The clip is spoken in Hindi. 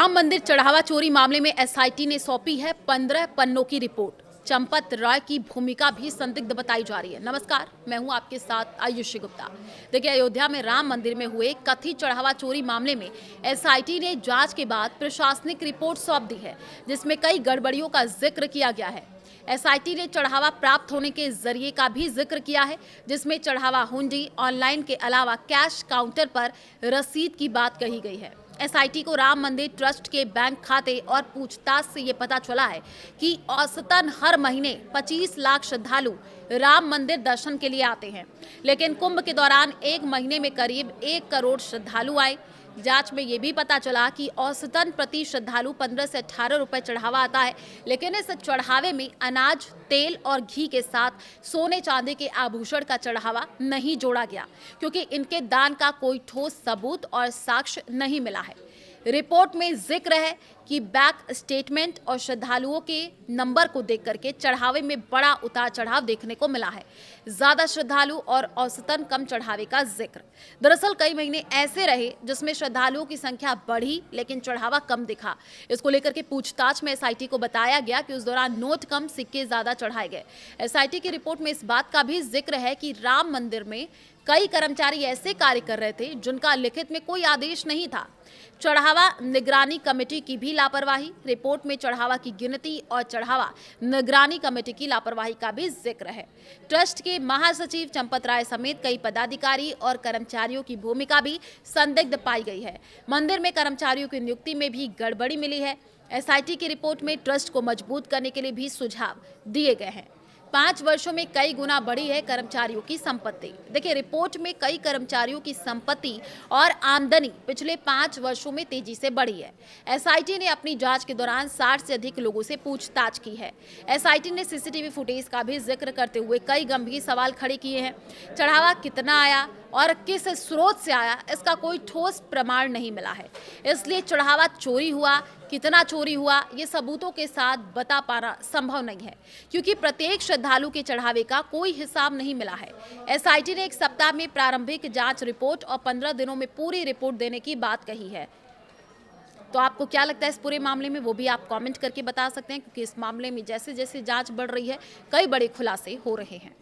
राम मंदिर चढ़ावा चोरी मामले में एसआईटी ने सौंपी है 15 पन्नों की रिपोर्ट। चंपत राय की भूमिका भी संदिग्ध बताई जा रही है। नमस्कार, मैं हूं आपके साथ आयुषी गुप्ता। देखिए, अयोध्या में राम मंदिर में हुए कथित चढ़ावा चोरी मामले में एसआईटी ने जांच के बाद प्रशासनिक रिपोर्ट सौंप दी है, जिसमें कई गड़बड़ियों का जिक्र किया गया है। एसआईटी ने चढ़ावा प्राप्त होने के जरिए का भी जिक्र किया है, जिसमें चढ़ावा हुंडी, ऑनलाइन के अलावा कैश काउंटर पर रसीद की बात कही गई है। एसआईटी को राम मंदिर ट्रस्ट के बैंक खाते और पूछताछ से ये पता चला है कि औसतन हर महीने 25 लाख श्रद्धालु राम मंदिर दर्शन के लिए आते हैं, लेकिन कुंभ के दौरान एक महीने में करीब 1 करोड़ श्रद्धालु आए। जांच में ये भी पता चला कि औसतन प्रति श्रद्धालु 15 से 18 रुपए चढ़ावा आता है, लेकिन इस चढ़ावे में अनाज, तेल और घी के साथ सोने चांदी के आभूषण का चढ़ावा नहीं जोड़ा गया, क्योंकि इनके दान का कोई ठोस सबूत और साक्ष्य नहीं मिला है। रिपोर्ट में जिक्र है कि बैंक स्टेटमेंट और श्रद्धालुओं के नंबर को देख करके चढ़ावे में बड़ा उतार चढ़ाव देखने को मिला है। ज्यादा श्रद्धालु और औसतन कम चढ़ावे का जिक्र। दरअसल कई महीने ऐसे रहे जिसमें श्रद्धालुओं की संख्या बढ़ी, लेकिन चढ़ावा कम दिखा। इसको लेकर के पूछताछ में एसआईटी को बताया गया कि उस दौरान नोट कम, सिक्के ज्यादा चढ़ाए गए। एसआईटी की रिपोर्ट में इस बात का भी जिक्र है कि राम मंदिर में कई कर्मचारी ऐसे कार्य कर रहे थे जिनका लिखित में कोई आदेश नहीं था। चढ़ावा निगरानी कमेटी की भी लापरवाही। रिपोर्ट में चढ़ावा की गिनती और चढ़ावा निगरानी कमेटी की लापरवाही का भी जिक्र है। ट्रस्ट के महासचिव चंपत राय समेत कई पदाधिकारी और कर्मचारियों की भूमिका भी संदिग्ध पाई गई है। मंदिर में कर्मचारियों की नियुक्ति में भी गड़बड़ी मिली है। एसआईटी की रिपोर्ट में ट्रस्ट को मजबूत करने के लिए भी सुझाव दिए गए हैं। 5 वर्षों में कई गुना बढ़ी है कर्मचारियों की संपत्ति। देखिए, रिपोर्ट में कई कर्मचारियों की संपत्ति और आमदनी पिछले 5 वर्षों में तेजी से बढ़ी है। एसआईटी ने अपनी जांच के दौरान 60 से अधिक लोगों से पूछताछ की है। एसआईटी ने सीसीटीवी फुटेज का भी जिक्र करते हुए कई गंभीर सवाल खड़े किए हैं। चढ़ावा कितना आया और किस स्रोत से आया, इसका कोई ठोस प्रमाण नहीं मिला है। इसलिए चढ़ावा चोरी हुआ, कितना चोरी हुआ, ये सबूतों के साथ बता पाना संभव नहीं है, क्योंकि प्रत्येक श्रद्धालु के चढ़ावे का कोई हिसाब नहीं मिला है। एसआईटी ने 1 सप्ताह में प्रारंभिक जांच रिपोर्ट और 15 दिनों में पूरी रिपोर्ट देने की बात कही है। तो आपको क्या लगता है इस पूरे मामले में, वो भी आप कमेंट करके बता सकते हैं, क्योंकि इस मामले में जैसे जैसे जांच बढ़ रही है, कई बड़े खुलासे हो रहे हैं।